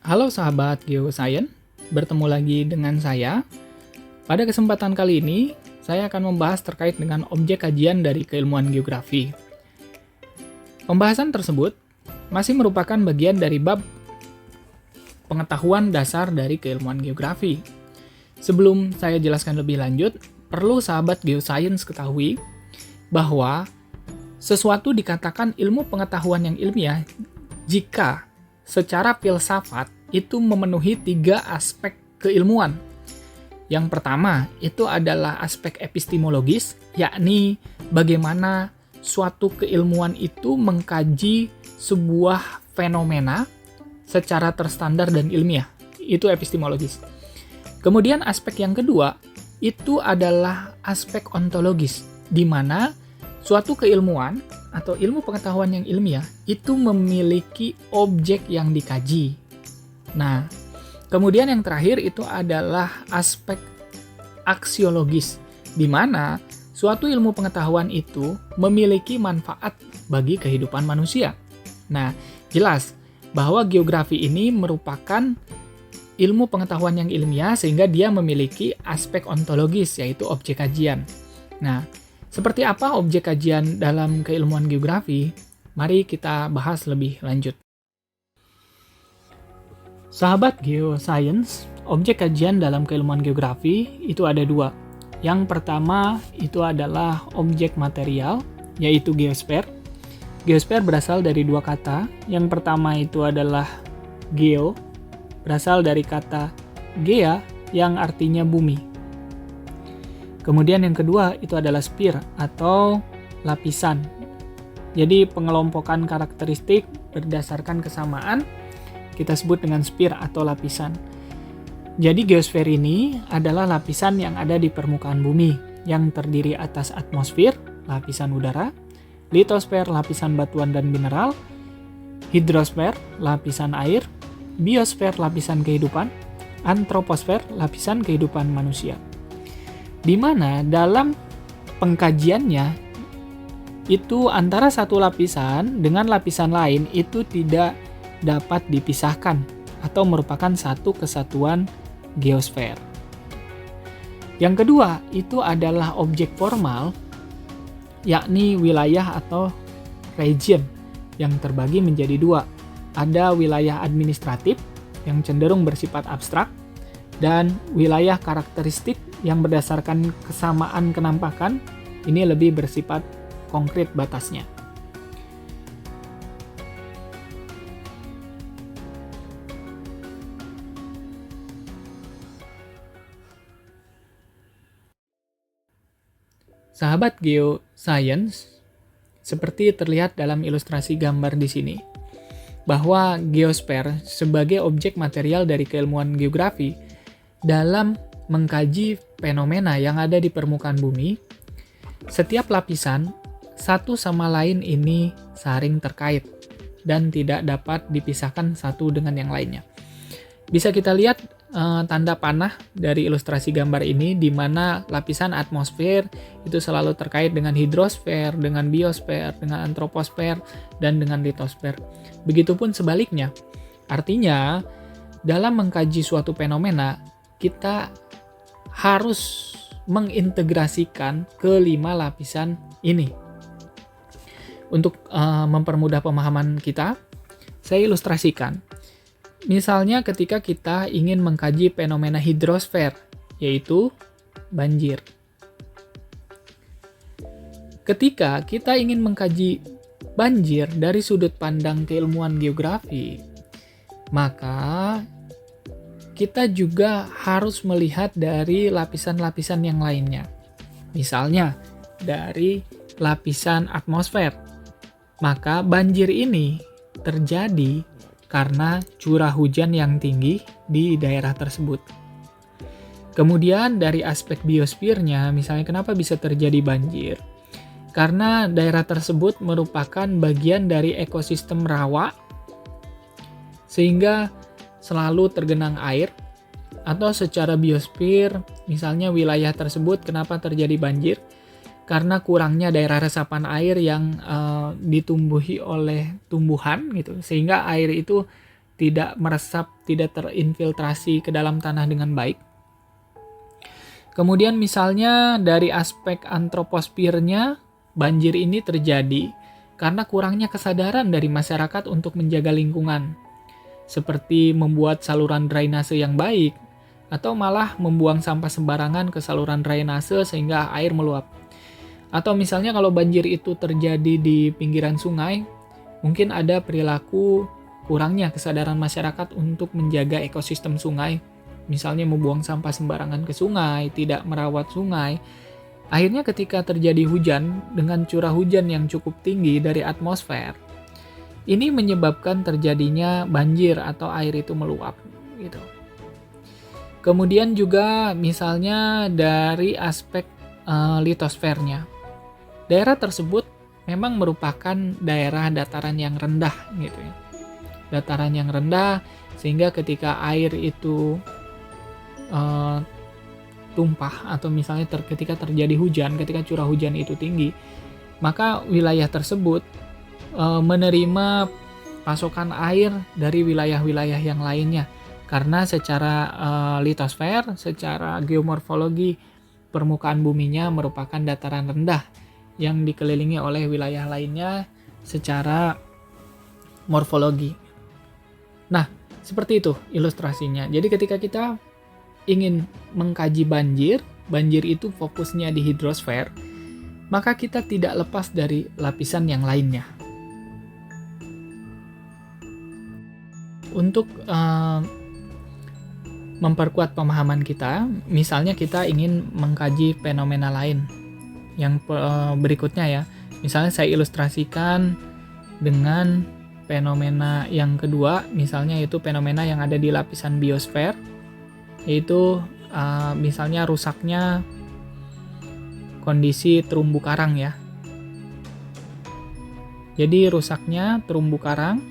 Halo sahabat Geoscience, bertemu lagi dengan saya. Pada kesempatan kali ini, saya akan membahas terkait dengan objek kajian dari keilmuan geografi. Pembahasan tersebut masih merupakan bagian dari bab pengetahuan dasar dari keilmuan geografi. Sebelum saya jelaskan lebih lanjut, perlu sahabat Geoscience ketahui bahwa sesuatu dikatakan ilmu pengetahuan yang ilmiah jika secara filsafat itu memenuhi 3 aspek keilmuan. Yang pertama itu adalah aspek epistemologis, yakni bagaimana suatu keilmuan itu mengkaji sebuah fenomena secara terstandar dan ilmiah. Itu epistemologis. Kemudian aspek yang kedua itu adalah aspek ontologis, di mana suatu keilmuan atau ilmu pengetahuan yang ilmiah itu memiliki objek yang dikaji. Nah, kemudian yang terakhir itu adalah aspek aksiologis, di mana suatu ilmu pengetahuan itu memiliki manfaat bagi kehidupan manusia. Nah, jelas bahwa geografi ini merupakan ilmu pengetahuan yang ilmiah sehingga dia memiliki aspek ontologis, yaitu objek kajian. Nah, seperti apa objek kajian dalam keilmuan geografi? Mari kita bahas lebih lanjut. Sahabat Geoscience, objek kajian dalam keilmuan geografi itu ada 2. Yang pertama itu adalah objek material, yaitu geosfer. Geosfer berasal dari 2 kata. Yang pertama itu adalah geo, berasal dari kata gea yang artinya bumi. Kemudian yang kedua itu adalah sphere atau lapisan. Jadi pengelompokan karakteristik berdasarkan kesamaan kita sebut dengan sphere atau lapisan. Jadi geosfer ini adalah lapisan yang ada di permukaan bumi yang terdiri atas atmosfer, lapisan udara, litosfer, lapisan batuan dan mineral, hidrosfer, lapisan air, biosfer, lapisan kehidupan, antroposfer, lapisan kehidupan manusia. Di mana dalam pengkajiannya itu antara satu lapisan dengan lapisan lain itu tidak dapat dipisahkan atau merupakan satu kesatuan geosfer. Yang kedua itu adalah objek formal, yakni wilayah atau region yang terbagi menjadi 2. Ada wilayah administratif yang cenderung bersifat abstrak dan wilayah karakteristik yang berdasarkan kesamaan kenampakan ini lebih bersifat konkret batasnya. Sahabat Geoscience, seperti terlihat dalam ilustrasi gambar di sini, bahwa geosfer sebagai objek material dari keilmuan geografi dalam mengkaji fenomena yang ada di permukaan bumi, setiap lapisan satu sama lain ini saling terkait dan tidak dapat dipisahkan satu dengan yang lainnya. Bisa kita lihat tanda panah dari ilustrasi gambar ini, di mana lapisan atmosfer itu selalu terkait dengan hidrosfer, dengan biosfer, dengan antroposfer, dan dengan litosfer. Begitupun sebaliknya. Artinya, dalam mengkaji suatu fenomena, kita harus mengintegrasikan kelima lapisan ini. Untuk mempermudah pemahaman kita, saya ilustrasikan. Misalnya ketika kita ingin mengkaji fenomena hidrosfer, yaitu banjir. Ketika kita ingin mengkaji banjir dari sudut pandang keilmuan geografi, maka kita juga harus melihat dari lapisan-lapisan yang lainnya. Misalnya, dari lapisan atmosfer. Maka banjir ini terjadi karena curah hujan yang tinggi di daerah tersebut. Kemudian dari aspek biosfernya, misalnya kenapa bisa terjadi banjir? Karena daerah tersebut merupakan bagian dari ekosistem rawa, sehingga selalu tergenang air. Atau secara biosfer, misalnya wilayah tersebut kenapa terjadi banjir? Karena kurangnya daerah resapan air yang ditumbuhi oleh tumbuhan gitu, sehingga air itu tidak meresap, tidak terinfiltrasi ke dalam tanah dengan baik. Kemudian misalnya dari aspek antroposfernya, banjir ini terjadi karena kurangnya kesadaran dari masyarakat untuk menjaga lingkungan, seperti membuat saluran drainase yang baik, atau malah membuang sampah sembarangan ke saluran drainase sehingga air meluap. Atau misalnya kalau banjir itu terjadi di pinggiran sungai, mungkin ada perilaku kurangnya kesadaran masyarakat untuk menjaga ekosistem sungai, misalnya membuang sampah sembarangan ke sungai, tidak merawat sungai. Akhirnya ketika terjadi hujan dengan curah hujan yang cukup tinggi dari atmosfer, ini menyebabkan terjadinya banjir atau air itu meluap gitu. Kemudian juga misalnya dari aspek litosfernya. Daerah tersebut memang merupakan daerah dataran yang rendah gitu ya. Dataran yang rendah sehingga ketika air itu tumpah atau misalnya ketika terjadi hujan, ketika curah hujan itu tinggi, maka wilayah tersebut menerima pasokan air dari wilayah-wilayah yang lainnya karena secara litosfer, secara geomorfologi permukaan buminya merupakan dataran rendah yang dikelilingi oleh wilayah lainnya secara morfologi. Nah, seperti itu ilustrasinya. Jadi ketika kita ingin mengkaji banjir, banjir itu fokusnya di hidrosfer, maka kita tidak lepas dari lapisan yang lainnya. Untuk memperkuat pemahaman kita, misalnya kita ingin mengkaji fenomena lain yang berikutnya ya. Misalnya saya ilustrasikan dengan fenomena yang kedua, misalnya itu fenomena yang ada di lapisan biosfer, yaitu misalnya rusaknya kondisi terumbu karang ya. Jadi rusaknya terumbu karang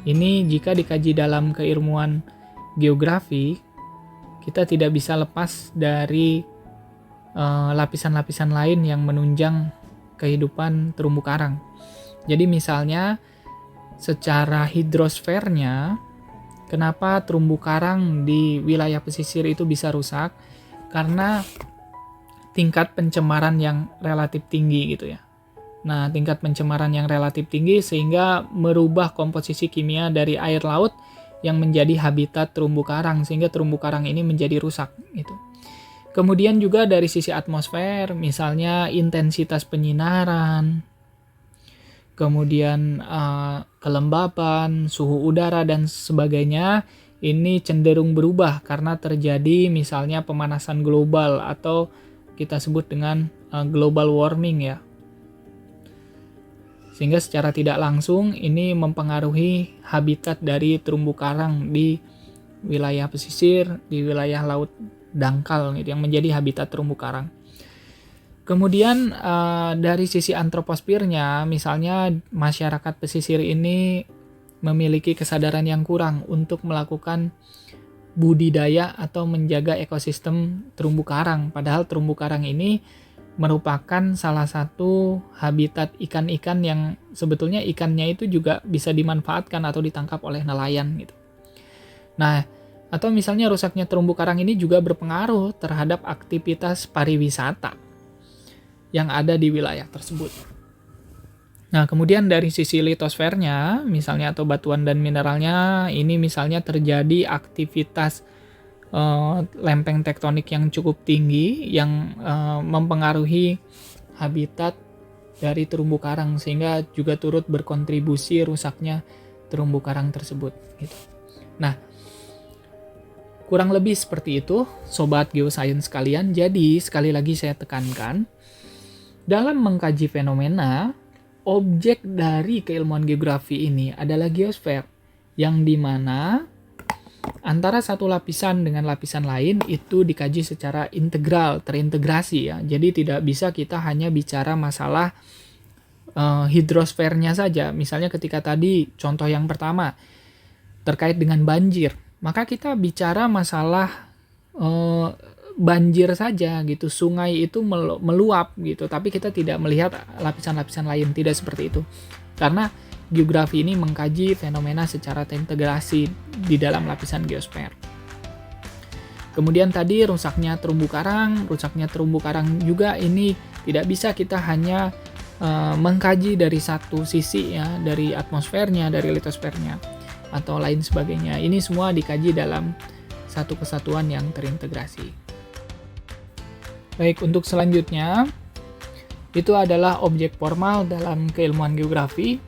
ini jika dikaji dalam keilmuan geografi, kita tidak bisa lepas dari lapisan-lapisan lain yang menunjang kehidupan terumbu karang. Jadi misalnya secara hidrosfernya, kenapa terumbu karang di wilayah pesisir itu bisa rusak? Karena tingkat pencemaran yang relatif tinggi gitu ya. Nah, tingkat pencemaran yang relatif tinggi sehingga merubah komposisi kimia dari air laut yang menjadi habitat terumbu karang sehingga terumbu karang ini menjadi rusak gitu. Kemudian juga dari sisi atmosfer, misalnya intensitas penyinaran, kemudian kelembapan, suhu udara, dan sebagainya, ini cenderung berubah karena terjadi misalnya pemanasan global atau kita sebut dengan global warming ya. Sehingga secara tidak langsung ini mempengaruhi habitat dari terumbu karang di wilayah pesisir, di wilayah laut dangkal gitu, yang menjadi habitat terumbu karang. Kemudian dari sisi antroposfernya, misalnya masyarakat pesisir ini memiliki kesadaran yang kurang untuk melakukan budidaya atau menjaga ekosistem terumbu karang. Padahal terumbu karang ini merupakan salah satu habitat ikan-ikan yang sebetulnya ikannya itu juga bisa dimanfaatkan atau ditangkap oleh nelayan gitu. Nah, atau misalnya rusaknya terumbu karang ini juga berpengaruh terhadap aktivitas pariwisata yang ada di wilayah tersebut. Nah, kemudian dari sisi litosfernya, misalnya atau batuan dan mineralnya, ini misalnya terjadi aktivitas lempeng tektonik yang cukup tinggi yang mempengaruhi habitat dari terumbu karang sehingga juga turut berkontribusi rusaknya terumbu karang tersebut gitu. Nah, kurang lebih seperti itu sobat geosains sekalian. Jadi sekali lagi saya tekankan, dalam mengkaji fenomena, objek dari keilmuan geografi ini adalah geosfer, yang dimana antara satu lapisan dengan lapisan lain itu dikaji secara integral, terintegrasi ya. Jadi tidak bisa kita hanya bicara masalah hidrosfernya saja. Misalnya ketika tadi contoh yang pertama terkait dengan banjir, maka kita bicara masalah banjir saja gitu, sungai itu meluap gitu, tapi kita tidak melihat lapisan-lapisan lain, tidak seperti itu. Karena geografi ini mengkaji fenomena secara terintegrasi di dalam lapisan geosfer. Kemudian tadi rusaknya terumbu karang juga ini tidak bisa kita hanya mengkaji dari satu sisi ya, dari atmosfernya, dari litosfernya, atau lain sebagainya. Ini semua dikaji dalam satu kesatuan yang terintegrasi. Baik, untuk selanjutnya, itu adalah objek formal dalam keilmuan geografi,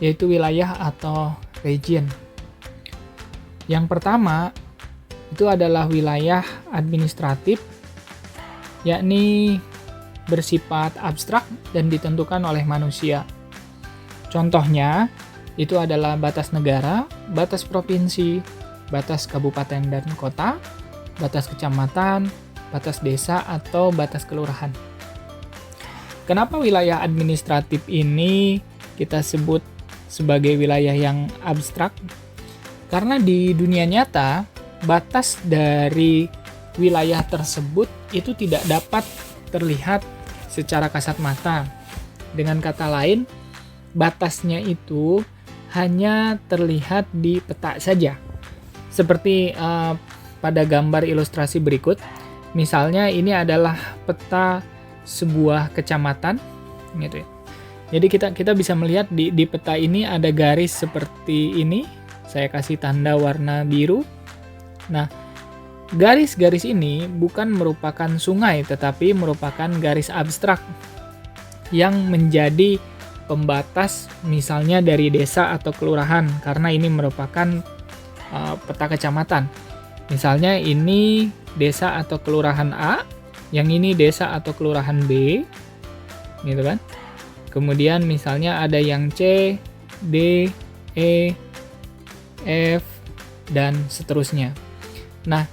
yaitu wilayah atau region. Yang pertama, itu adalah wilayah administratif, yakni bersifat abstrak dan ditentukan oleh manusia. Contohnya, itu adalah batas negara, batas provinsi, batas kabupaten dan kota, batas kecamatan, batas desa, atau batas kelurahan. Kenapa wilayah administratif ini kita sebut sebagai wilayah yang abstrak? Karena di dunia nyata, batas dari wilayah tersebut itu tidak dapat terlihat secara kasat mata. Dengan kata lain, batasnya itu hanya terlihat di peta saja. Seperti pada gambar ilustrasi berikut, misalnya ini adalah peta sebuah kecamatan, gitu ya. Jadi kita bisa melihat di peta ini ada garis seperti ini. Saya kasih tanda warna biru. Nah, garis-garis ini bukan merupakan sungai, tetapi merupakan garis abstrak yang menjadi pembatas misalnya dari desa atau kelurahan, karena ini merupakan peta kecamatan. Misalnya ini desa atau kelurahan A, yang ini desa atau kelurahan B, gitu kan. Kemudian misalnya ada yang C, D, E, F, dan seterusnya. Nah,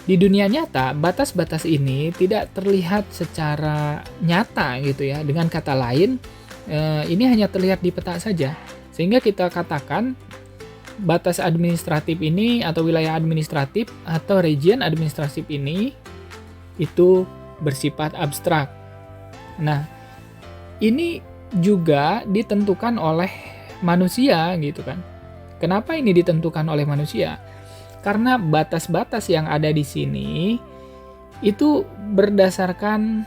di dunia nyata, batas-batas ini tidak terlihat secara nyata gitu ya. Dengan kata lain, ini hanya terlihat di peta saja. Sehingga kita katakan batas administratif ini atau wilayah administratif atau region administratif ini itu bersifat abstrak. Nah, ini juga ditentukan oleh manusia gitu kan. Kenapa ini ditentukan oleh manusia? Karena batas-batas yang ada di sini itu berdasarkan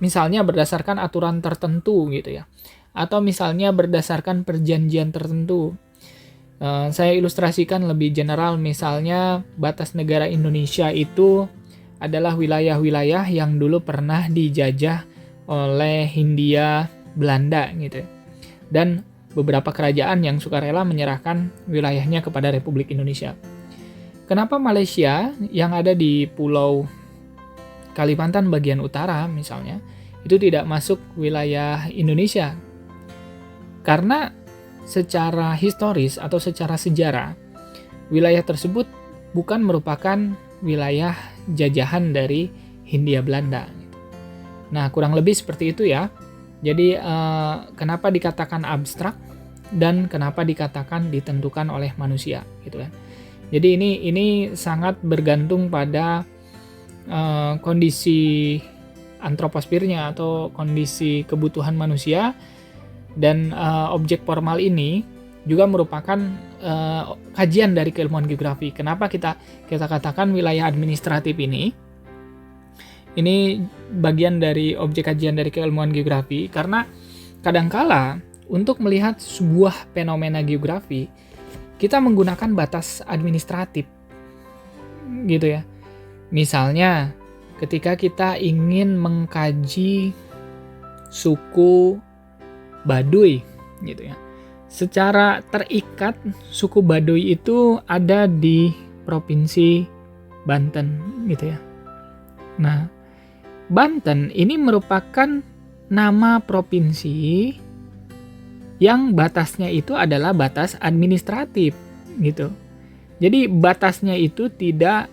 misalnya berdasarkan aturan tertentu gitu ya. Atau misalnya berdasarkan perjanjian tertentu. Saya ilustrasikan lebih general, misalnya batas negara Indonesia itu adalah wilayah-wilayah yang dulu pernah dijajah oleh Hindia Belanda gitu. Dan beberapa kerajaan yang sukarela menyerahkan wilayahnya kepada Republik Indonesia. Kenapa Malaysia yang ada di Pulau Kalimantan bagian utara misalnya, itu tidak masuk wilayah Indonesia? Karena secara historis atau secara sejarah, wilayah tersebut bukan merupakan wilayah jajahan dari Hindia Belanda. Nah, kurang lebih seperti itu ya. Jadi, kenapa dikatakan abstrak dan kenapa dikatakan ditentukan oleh manusia, gitu kan? Jadi ini sangat bergantung pada kondisi antroposfernya atau kondisi kebutuhan manusia, dan objek formal ini juga merupakan kajian dari keilmuan geografi. Kenapa kita katakan wilayah administratif ini bagian dari objek kajian dari keilmuan geografi? Karena kadangkala untuk melihat sebuah fenomena geografi, kita menggunakan batas administratif, gitu ya. Misalnya, ketika kita ingin mengkaji suku Baduy, gitu ya. Secara terikat, suku Baduy itu ada di Provinsi Banten, gitu ya. Nah, Banten ini merupakan nama provinsi yang batasnya itu adalah batas administratif, gitu. Jadi batasnya itu tidak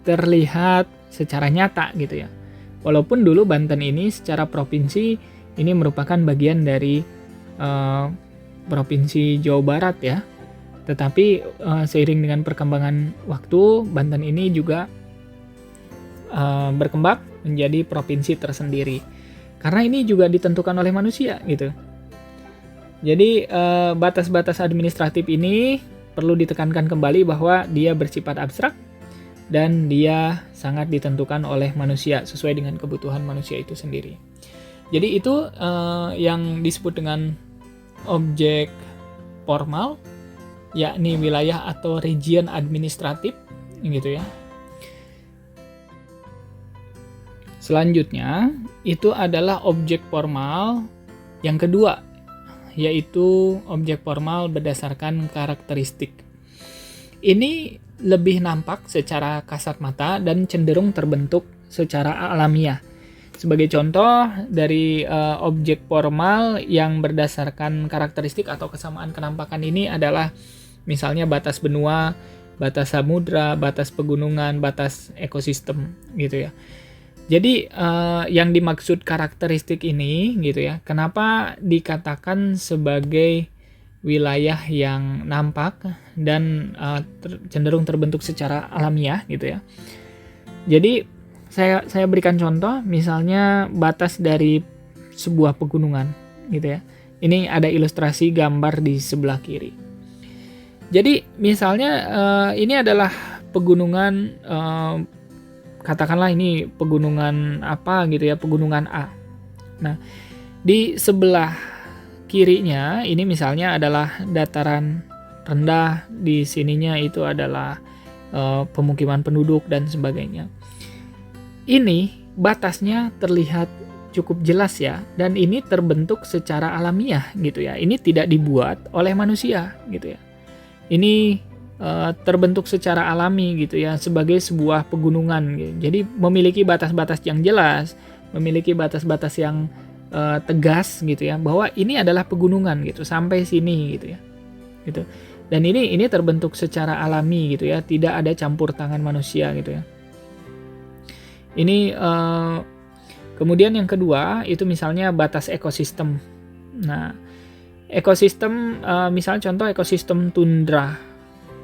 terlihat secara nyata, gitu ya. Walaupun dulu Banten ini secara provinsi ini merupakan bagian dari Provinsi Jawa Barat ya. Tetapi seiring dengan perkembangan waktu, Banten ini juga berkembang menjadi provinsi tersendiri. Karena ini juga ditentukan oleh manusia gitu. Jadi batas-batas administratif ini perlu ditekankan kembali bahwa dia bersifat abstrak dan dia sangat ditentukan oleh manusia sesuai dengan kebutuhan manusia itu sendiri. Jadi itu yang disebut dengan objek formal, yakni wilayah atau region administratif, gitu ya. Selanjutnya itu adalah objek formal yang kedua, yaitu objek formal berdasarkan karakteristik. Ini lebih nampak secara kasat mata dan cenderung terbentuk secara alamiah. Sebagai contoh dari objek formal yang berdasarkan karakteristik atau kesamaan kenampakan ini adalah misalnya batas benua, batas samudra, batas pegunungan, batas ekosistem gitu ya. Jadi yang dimaksud karakteristik ini gitu ya, kenapa dikatakan sebagai wilayah yang nampak dan cenderung terbentuk secara alamiah gitu ya. Jadi saya berikan contoh, misalnya batas dari sebuah pegunungan gitu ya. Ini ada ilustrasi gambar di sebelah kiri. Jadi misalnya ini adalah pegunungan, katakanlah ini pegunungan apa gitu ya, pegunungan A. Nah, di sebelah kirinya ini misalnya adalah dataran rendah, di sininya itu adalah pemukiman penduduk dan sebagainya. Ini batasnya terlihat cukup jelas ya, dan ini terbentuk secara alamiah gitu ya. Ini tidak dibuat oleh manusia gitu ya. Ini terbentuk secara alami gitu ya, sebagai sebuah pegunungan gitu. Jadi memiliki batas-batas yang jelas, memiliki batas-batas yang tegas gitu ya, bahwa ini adalah pegunungan gitu, sampai sini gitu ya. Gitu. Dan ini terbentuk secara alami gitu ya, tidak ada campur tangan manusia gitu ya. Ini kemudian yang kedua itu misalnya batas ekosistem. Nah, ekosistem misalnya contoh ekosistem tundra.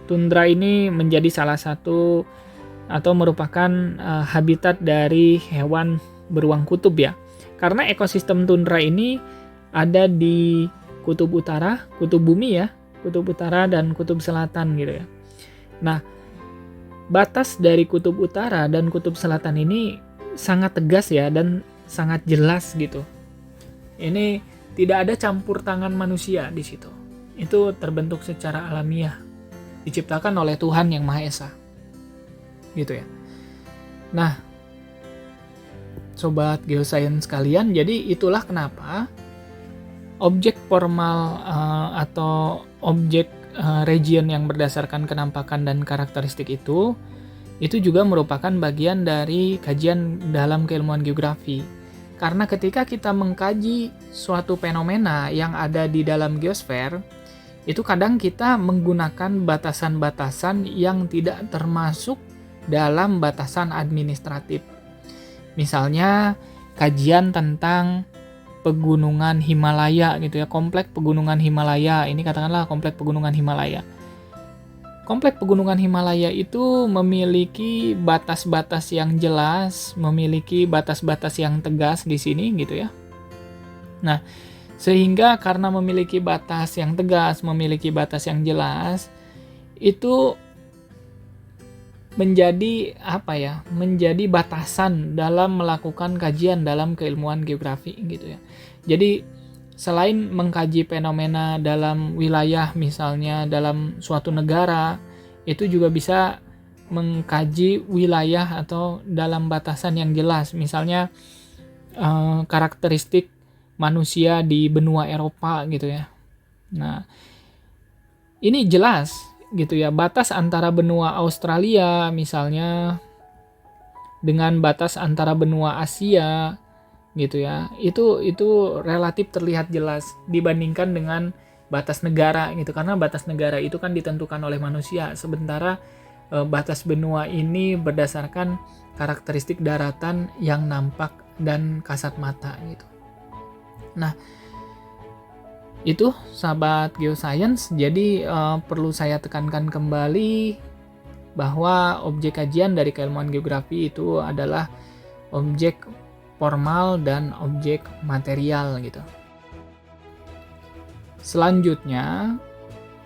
Tundra ini menjadi salah satu atau merupakan habitat dari hewan beruang kutub ya. Karena ekosistem tundra ini ada di kutub utara, kutub bumi ya, kutub utara dan kutub selatan gitu ya. Nah, batas dari kutub utara dan kutub selatan ini sangat tegas ya dan sangat jelas gitu. Ini tidak ada campur tangan manusia di situ. Itu terbentuk secara alamiah, diciptakan oleh Tuhan Yang Maha Esa. Gitu ya. Nah, sobat geoscience sekalian, jadi itulah kenapa objek formal atau objek region yang berdasarkan kenampakan dan karakteristik itu juga merupakan bagian dari kajian dalam keilmuan geografi. Karena ketika kita mengkaji suatu fenomena yang ada di dalam geosfer, itu kadang kita menggunakan batasan-batasan yang tidak termasuk dalam batasan administratif. Misalnya kajian tentang pegunungan Himalaya gitu ya, kompleks pegunungan Himalaya. Ini katakanlah kompleks pegunungan Himalaya. Kompleks pegunungan Himalaya itu memiliki batas-batas yang jelas, memiliki batas-batas yang tegas di sini gitu ya. Nah, sehingga karena memiliki batas yang tegas, memiliki batas yang jelas, itu menjadi apa ya? Menjadi batasan dalam melakukan kajian dalam keilmuan geografi gitu ya. Jadi selain mengkaji fenomena dalam wilayah misalnya dalam suatu negara, itu juga bisa mengkaji wilayah atau dalam batasan yang jelas. Misalnya karakteristik manusia di benua Eropa gitu ya. Nah, ini jelas gitu ya, batas antara benua Australia misalnya dengan batas antara benua Asia gitu ya, itu relatif terlihat jelas dibandingkan dengan batas negara gitu, karena batas negara itu kan ditentukan oleh manusia, sementara batas benua ini berdasarkan karakteristik daratan yang nampak dan kasat mata gitu. Nah, itu sahabat geoscience, jadi perlu saya tekankan kembali bahwa objek kajian dari keilmuan geografi itu adalah objek formal dan objek material gitu. Selanjutnya,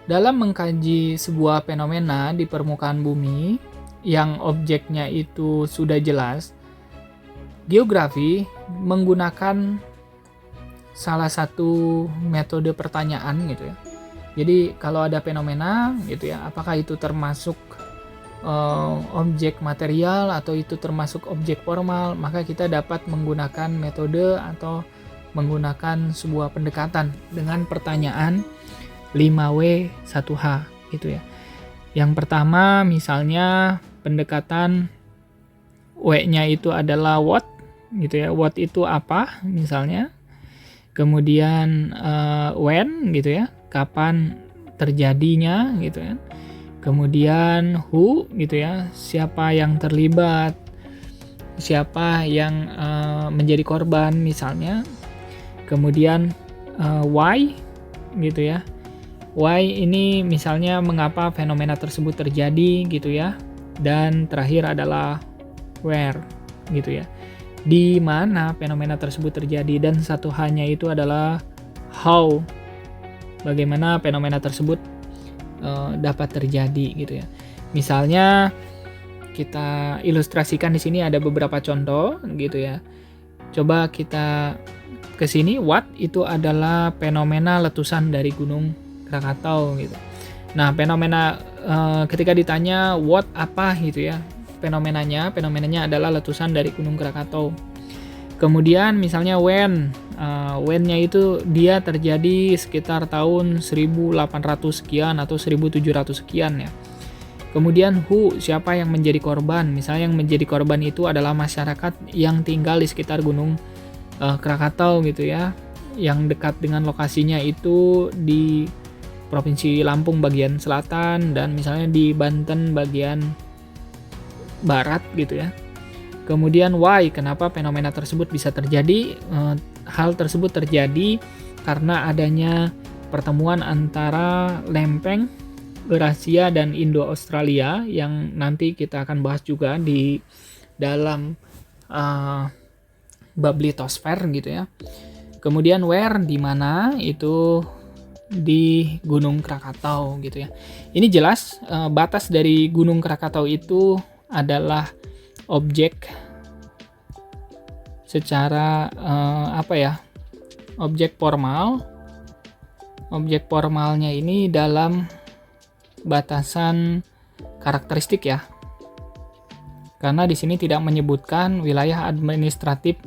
dalam mengkaji sebuah fenomena di permukaan bumi yang objeknya itu sudah jelas, geografi menggunakan salah satu metode pertanyaan gitu ya. Jadi kalau ada fenomena gitu ya, apakah itu termasuk objek material atau itu termasuk objek formal, maka kita dapat menggunakan metode atau menggunakan sebuah pendekatan dengan pertanyaan 5W1H gitu ya. Yang pertama misalnya pendekatan W-nya itu adalah what gitu ya. What itu apa misalnya. Kemudian when gitu ya, kapan terjadinya gitu ya. Kemudian who gitu ya, siapa yang terlibat, siapa yang menjadi korban misalnya. Kemudian why gitu ya. Why ini misalnya mengapa fenomena tersebut terjadi gitu ya. Dan terakhir adalah where gitu ya. Di mana fenomena tersebut terjadi, dan satu hanya itu adalah how. Bagaimana fenomena tersebut dapat terjadi gitu ya. Misalnya kita ilustrasikan di sini ada beberapa contoh gitu ya. Coba kita ke sini, what itu adalah fenomena letusan dari Gunung Krakatau gitu. Nah, fenomena ketika ditanya what apa gitu ya. Fenomenanya adalah letusan dari Gunung Krakatau. Kemudian misalnya when-nya itu dia terjadi sekitar tahun 1800 sekian atau 1700 sekian ya. Kemudian who, siapa yang menjadi korban? Misalnya yang menjadi korban itu adalah masyarakat yang tinggal di sekitar Gunung Krakatau gitu ya. Yang dekat dengan lokasinya itu di Provinsi Lampung bagian selatan dan misalnya di Banten bagian barat gitu ya. Kemudian why, kenapa fenomena tersebut bisa terjadi? Hal tersebut terjadi karena adanya pertemuan antara lempeng Eurasia dan Indo-Australia yang nanti kita akan bahas juga di dalam bab litosfer gitu ya. Kemudian where, di mana, itu di Gunung Krakatau gitu ya. Ini jelas batas dari Gunung Krakatau itu adalah objek secara objek formal. Objek formalnya ini dalam batasan karakteristik ya. Karena di sini tidak menyebutkan wilayah administratif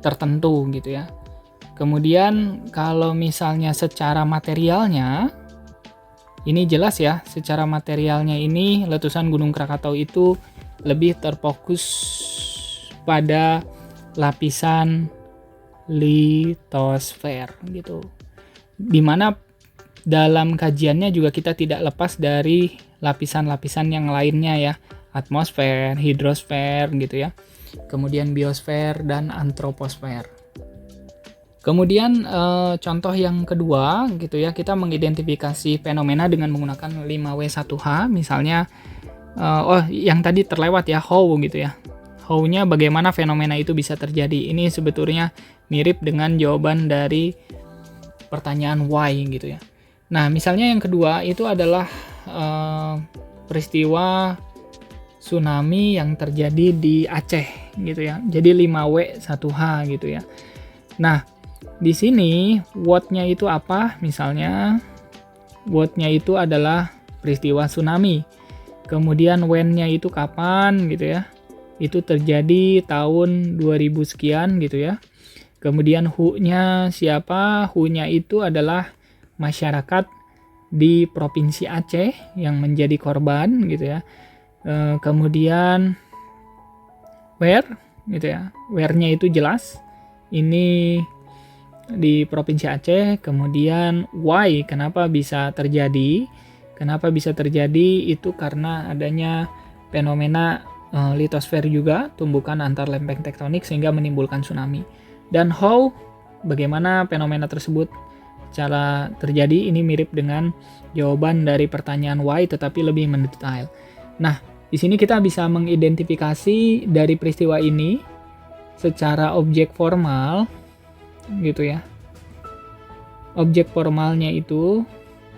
tertentu gitu ya. Kemudian kalau misalnya secara materialnya, ini jelas ya, secara materialnya ini letusan Gunung Krakatau itu lebih terfokus pada lapisan litosfer gitu. Dimana dalam kajiannya juga kita tidak lepas dari lapisan-lapisan yang lainnya ya, atmosfer, hidrosfer gitu ya. Kemudian biosfer dan antroposfer. Kemudian contoh yang kedua gitu ya, kita mengidentifikasi fenomena dengan menggunakan 5W1H misalnya. Yang tadi terlewat ya, how gitu ya. How-nya bagaimana fenomena itu bisa terjadi. Ini sebetulnya mirip dengan jawaban dari pertanyaan why gitu ya. Nah, misalnya yang kedua itu adalah peristiwa tsunami yang terjadi di Aceh gitu ya. Jadi 5W1H gitu ya. Nah, di sini what-nya itu apa? Misalnya what-nya itu adalah peristiwa tsunami. Kemudian when-nya itu kapan gitu ya. Itu terjadi tahun 2000 sekian gitu ya. Kemudian who-nya siapa? Who-nya itu adalah masyarakat di Provinsi Aceh yang menjadi korban gitu ya. Kemudian where gitu ya. Where-nya itu jelas. Ini di Provinsi Aceh. Kemudian why, kenapa bisa terjadi? Kenapa bisa terjadi? Itu karena adanya fenomena litosfer juga, tumbukan antar lempeng tektonik sehingga menimbulkan tsunami. Dan how, bagaimana fenomena tersebut cara terjadi? Ini mirip dengan jawaban dari pertanyaan why tetapi lebih mendetail. Nah, di sini kita bisa mengidentifikasi dari peristiwa ini secara objek formal gitu ya. Objek formalnya itu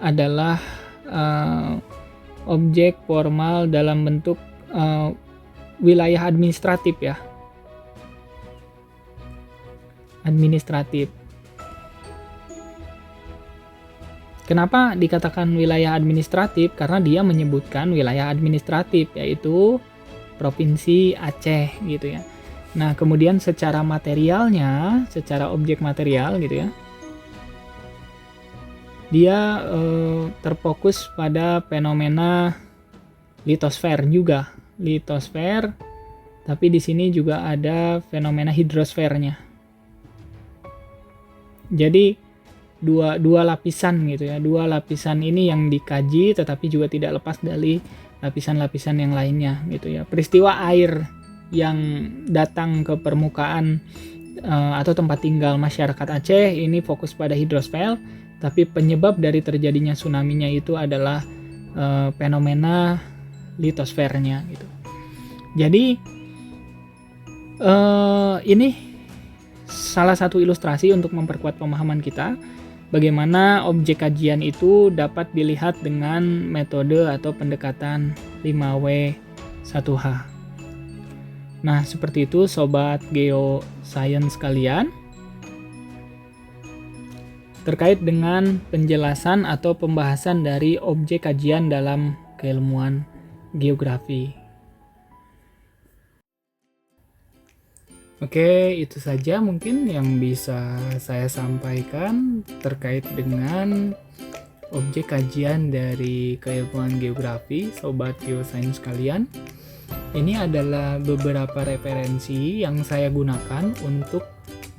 adalah objek formal dalam bentuk wilayah administratif ya. Administratif. Kenapa dikatakan wilayah administratif? Karena dia menyebutkan wilayah administratif, yaitu Provinsi Aceh gitu ya. Nah, kemudian secara materialnya, secara objek material gitu ya, dia terfokus pada fenomena litosfer juga. Litosfer, tapi di sini juga ada fenomena hidrosfernya. Jadi dua lapisan gitu ya. Dua lapisan ini yang dikaji, tetapi juga tidak lepas dari lapisan-lapisan yang lainnya gitu ya. Peristiwa air yang datang ke permukaan atau tempat tinggal masyarakat Aceh ini fokus pada hidrosfer, tapi penyebab dari terjadinya tsunami-nya itu adalah fenomena litosfernya gitu. Jadi ini salah satu ilustrasi untuk memperkuat pemahaman kita bagaimana objek kajian itu dapat dilihat dengan metode atau pendekatan 5W1H. Nah, seperti itu sobat geoscience sekalian. Terkait dengan penjelasan atau pembahasan dari objek kajian dalam keilmuan geografi. Oke, itu saja mungkin yang bisa saya sampaikan terkait dengan objek kajian dari keilmuan geografi, sobat geosains sekalian. Ini adalah beberapa referensi yang saya gunakan untuk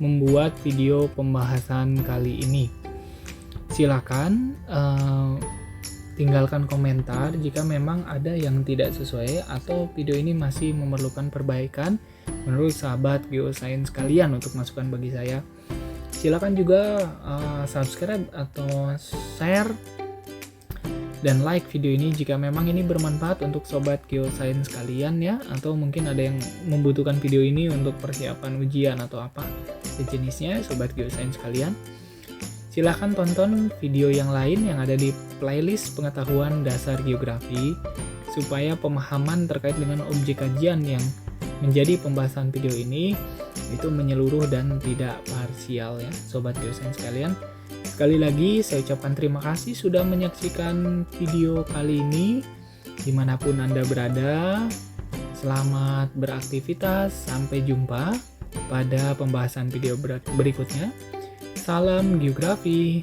membuat video pembahasan kali ini. Silakan tinggalkan komentar jika memang ada yang tidak sesuai atau video ini masih memerlukan perbaikan menurut sahabat geosains sekalian untuk masukan bagi saya. Silakan juga subscribe atau share dan like video ini jika memang ini bermanfaat untuk sobat geosains sekalian ya, atau mungkin ada yang membutuhkan video ini untuk persiapan ujian atau apa sejenisnya sobat geosains sekalian. Silahkan tonton video yang lain yang ada di playlist pengetahuan dasar geografi supaya pemahaman terkait dengan objek kajian yang menjadi pembahasan video ini itu menyeluruh dan tidak parsial ya sobat geosains sekalian. Sekali lagi saya ucapkan terima kasih sudah menyaksikan video kali ini dimanapun Anda berada. Selamat beraktivitas, sampai jumpa pada pembahasan video berikutnya. Salam geografi.